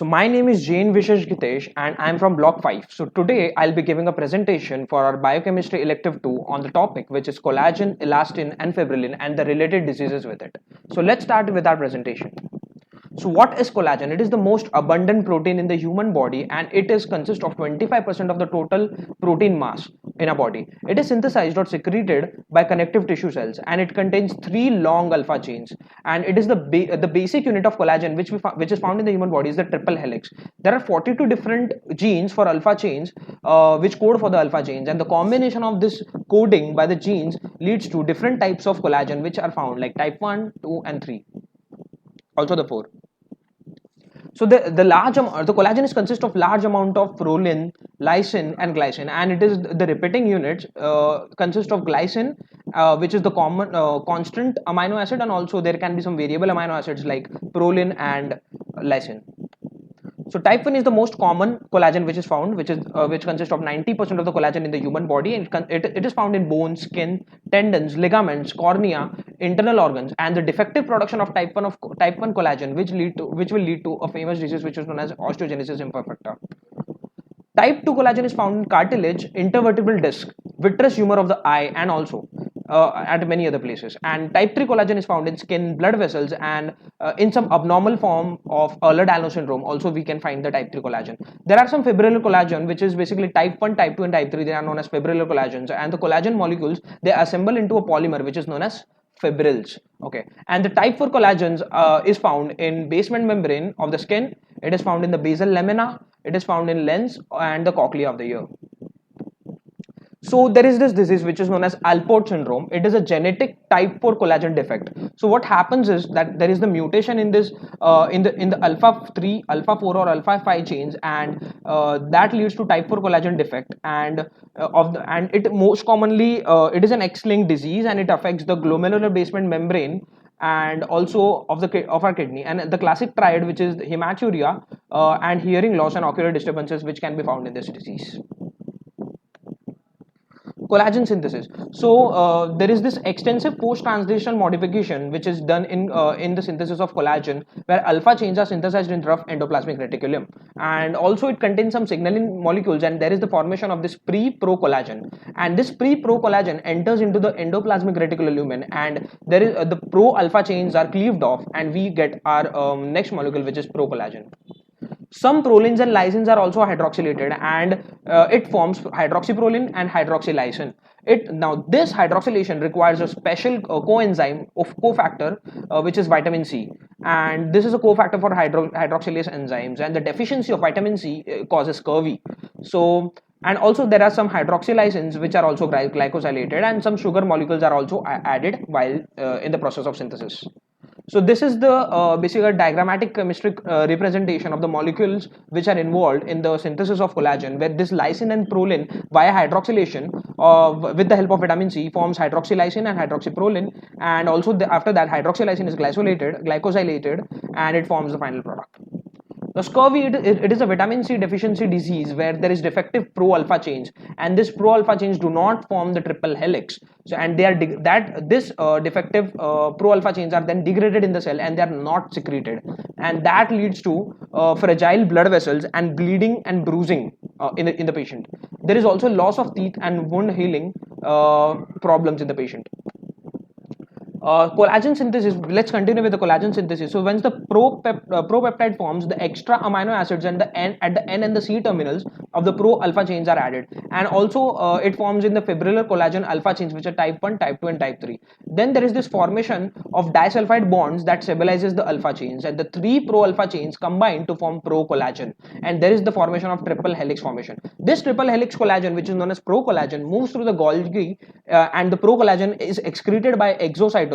So my name is Jain Vishesh Gitesh and I'm from Block 5. So today I'll be giving a presentation for our biochemistry elective 2 on the topic which is collagen, elastin and fibrillin and the related diseases with it. So let's start with our presentation. So what is collagen? It is the most abundant protein in the human body and it is consists of 25% of the total protein mass in a body. It is synthesized or secreted by connective tissue cells and it contains three long alpha chains, and it is the basic unit of collagen which is found in the human body is the triple helix. There are 42 different genes for alpha chains which code for the alpha chains, and the combination of this coding by the genes leads to different types of collagen which are found like type 1, 2 and 3, also the 4. So the collagen is consist of large amount of proline, lysine and glycine, and it is the repeating units consist of glycine, which is the common constant amino acid, and also there can be some variable amino acids like proline and lysine. So type 1 is the most common collagen which is found, which consists of 90% of the collagen in the human body, and it is found in bones, skin, tendons, ligaments, cornea, internal organs, and the defective production of type 1 collagen which will lead to a famous disease which is known as osteogenesis imperfecta. Type 2 collagen is found in cartilage, intervertebral disc, vitreous humor of the eye, and also at many other places. And type 3 collagen is found in skin, blood vessels, and in some abnormal form of Ehlers-Danlos syndrome. Also, we can find the type 3 collagen. There are some fibrillary collagen, which is basically type 1, type 2, and type 3. They are known as fibrillary collagens. And the collagen molecules, they assemble into a polymer, which is known as fibrils. Okay, and the type 4 collagens is found in basement membrane of the skin. It is found in the basal lamina. It is found in lens and the cochlea of the ear. So there is this disease which is known as Alport syndrome. It is a genetic type 4 collagen defect. So what happens is that there is the mutation in this in the alpha 3, alpha 4 or alpha 5 chains, and that leads to type 4 collagen defect, and it most commonly it is an X-linked disease, and it affects the glomerular basement membrane and also of our kidney, and the classic triad which is hematuria and hearing loss and ocular disturbances which can be found in this disease. Collagen synthesis. So there is this extensive post-translational modification which is done in the synthesis of collagen, where alpha chains are synthesized in rough endoplasmic reticulum, and also it contains some signaling molecules, and there is the formation of this pre-pro collagen, and this pre-pro collagen enters into the endoplasmic reticulum lumen, and there is the pro alpha chains are cleaved off, and we get our next molecule which is pro collagen. Some prolines and lysines are also hydroxylated, and it forms hydroxyproline and hydroxylysine. Now this hydroxylation requires a special coenzyme of cofactor which is vitamin C, and this is a cofactor for hydroxylase enzymes, and the deficiency of vitamin C causes scurvy. So, and also there are some hydroxylysins which are also glycosylated, and some sugar molecules are also added while in the process of synthesis. So this is the basically diagrammatic chemistry representation of the molecules which are involved in the synthesis of collagen, where this lysine and proline via hydroxylation with the help of vitamin C forms hydroxylysine and hydroxyproline, and also after that hydroxylysine is glycosylated, and it forms the final product. Now scurvy, it is a vitamin C deficiency disease where there is defective pro-alpha chains, and this pro-alpha chains do not form the triple helix. So, and they are defective pro-alpha chains are then degraded in the cell, and they are not secreted, and that leads to fragile blood vessels and bleeding and bruising in the patient. There is also loss of teeth and wound healing problems in the patient. Collagen synthesis. Let's continue with the collagen synthesis. So once the propeptide forms, the extra amino acids and at the N and the C terminals of the pro alpha chains are added, and also it forms in the fibrillar collagen alpha chains which are type 1, type 2 and type 3. Then there is this formation of disulfide bonds that stabilizes the alpha chains, and the three pro alpha chains combine to form pro collagen, and there is the formation of triple helix formation. This triple helix collagen, which is known as pro collagen, moves through the Golgi, and the pro collagen is excreted by exocytosis,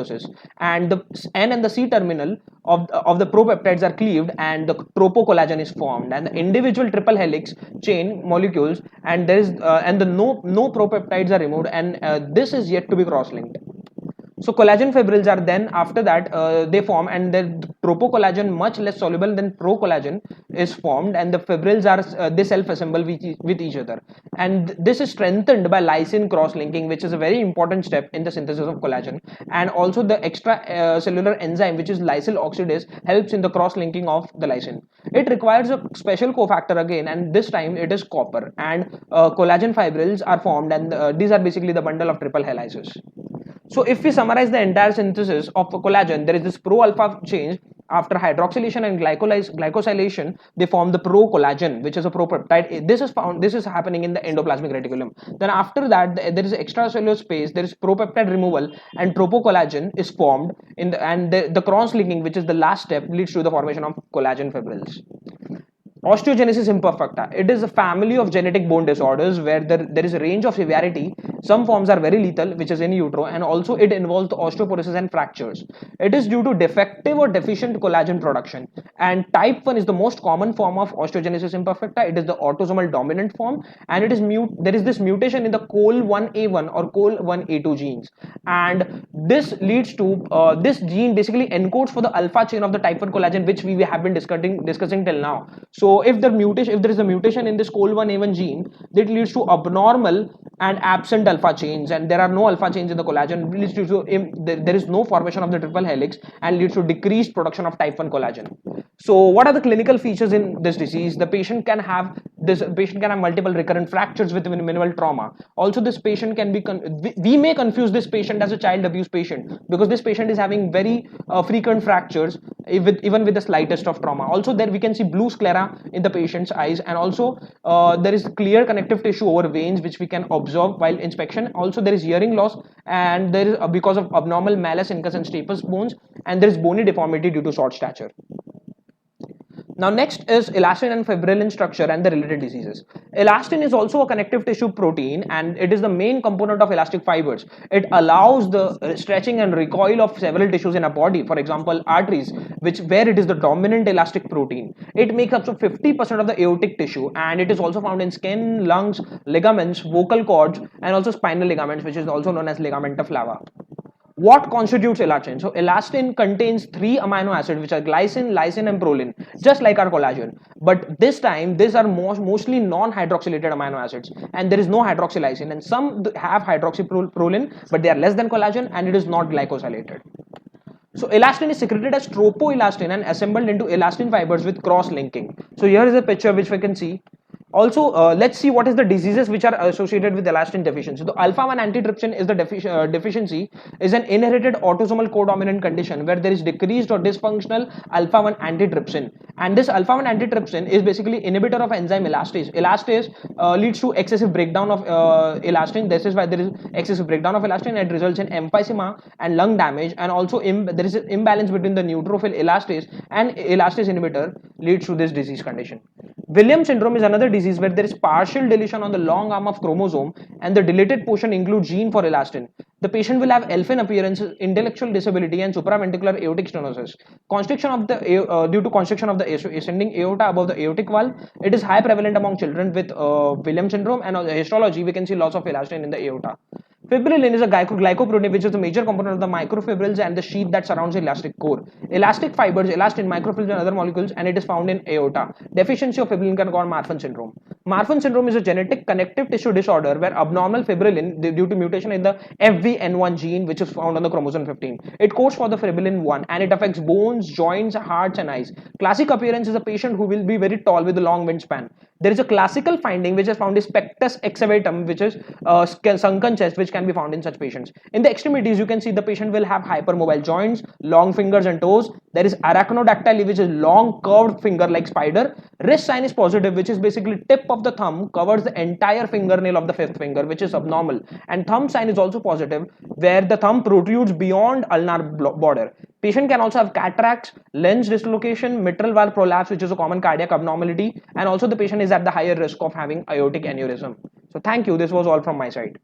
and the N and the C terminal of the propeptides are cleaved, and the tropocollagen is formed, and the individual triple helix chain molecules, and there is and the no propeptides are removed, and this is yet to be cross-linked. So collagen fibrils are then after that they form, and the tropocollagen, much less soluble than procollagen, is formed, and the fibrils are they self-assemble with each other, and this is strengthened by lysine cross-linking, which is a very important step in the synthesis of collagen. And also the extra cellular enzyme, which is lysyl oxidase, helps in the cross-linking of the lysine. It requires a special cofactor again, and this time it is copper, and collagen fibrils are formed, and these are basically the bundle of triple helices. So if we summarize the entire synthesis of collagen, there is this pro-alpha change. After hydroxylation and glycosylation, they form the pro-collagen, which is a propeptide. This is found. This is happening in the endoplasmic reticulum. Then after that, there is extracellular space. There is propeptide removal, and tropocollagen is formed in the, and the cross-linking, which is the last step, leads to the formation of collagen fibrils. Osteogenesis imperfecta. It is a family of genetic bone disorders where there is a range of severity. Some forms are very lethal, which is in utero, and also it involves osteoporosis and fractures. It is due to defective or deficient collagen production. And type 1 is the most common form of osteogenesis imperfecta. It is the autosomal dominant form, and it is there is this mutation in the COL1A1 or COL1A2 genes, and this leads to this gene basically encodes for the alpha chain of the type 1 collagen, which we have been discussing till now. So if there is a mutation in this COL1A1 gene, that leads to abnormal and absent alpha chains, and there are no alpha chains in the collagen, leads to there is no formation of the triple helix, and leads to decreased production of type 1 collagen. So what are the clinical features in this disease? The patient can have multiple recurrent fractures with minimal trauma. Also, this patient can be we may confuse this patient as a child abuse patient, because this patient is having very frequent fractures even with the slightest of trauma. Also, there we can see blue sclera in the patient's eyes, and also there is clear connective tissue over veins, which we can observe while inspection. Also, there is hearing loss, and there is because of abnormal malus incus and stapes bones, and there is bony deformity due to short stature. Now next is elastin and fibrillin structure and the related diseases. Elastin is also a connective tissue protein, and it is the main component of elastic fibers. It allows the stretching and recoil of several tissues in a body, for example arteries, where it is the dominant elastic protein. It makes up to 50% of the aortic tissue, and it is also found in skin, lungs, ligaments, vocal cords, and also spinal ligaments, which is also known as ligamenta flava. What constitutes elastin? So elastin contains 3 amino acids, which are glycine, lysine, and proline, just like our collagen. But this time these are mostly non-hydroxylated amino acids, and there is no hydroxylysine, and some have hydroxyproline, but they are less than collagen, and it is not glycosylated. So elastin is secreted as tropoelastin and assembled into elastin fibers with cross-linking. So here is a picture which we can see. Also, let's see what is the diseases which are associated with elastin deficiency. The alpha-1 antitrypsin is the deficiency is an inherited autosomal codominant condition where there is decreased or dysfunctional alpha-1 antitrypsin, and this alpha-1 antitrypsin is basically inhibitor of enzyme elastase. Elastase leads to excessive breakdown of elastin. This is why there is excessive breakdown of elastin, and it results in emphysema and lung damage, and also there is an imbalance between the neutrophil elastase and elastase inhibitor leads to this disease condition. Williams syndrome is another disease where there is partial deletion on the long arm of chromosome, and the deleted portion includes gene for elastin. The patient will have elfin appearance, intellectual disability, and supraventricular aortic stenosis. Constriction of the due to constriction of the ascending aorta above the aortic valve. It is high prevalent among children with Williams syndrome, and on histology we can see loss of elastin in the aorta. Fibrillin is a glycoprotein which is the major component of the microfibrils and the sheath that surrounds the elastic core. Elastic fibers, elastin, microfibrils, and other molecules, and it is found in aorta. Deficiency of fibrillin can cause Marfan syndrome. Marfan syndrome is a genetic connective tissue disorder where abnormal fibrillin due to mutation in the FVN1 gene, which is found on the chromosome 15. It codes for the fibrillin 1, and it affects bones, joints, hearts, and eyes. Classic appearance is a patient who will be very tall with a long wingspan. There is a classical finding which is found is pectus excavatum, which is sunken chest, which can be found in such patients. In the extremities, you can see the patient will have hypermobile joints, long fingers and toes. There is arachnodactyly, which is long curved finger like spider. Wrist sign is positive, which is basically tip of the thumb covers the entire fingernail of the fifth finger, which is abnormal. And thumb sign is also positive, where the thumb protrudes beyond ulnar border. Patient can also have cataracts, lens dislocation, mitral valve prolapse, which is a common cardiac abnormality, and also the patient is at the higher risk of having aortic aneurysm. So thank you. This was all from my side.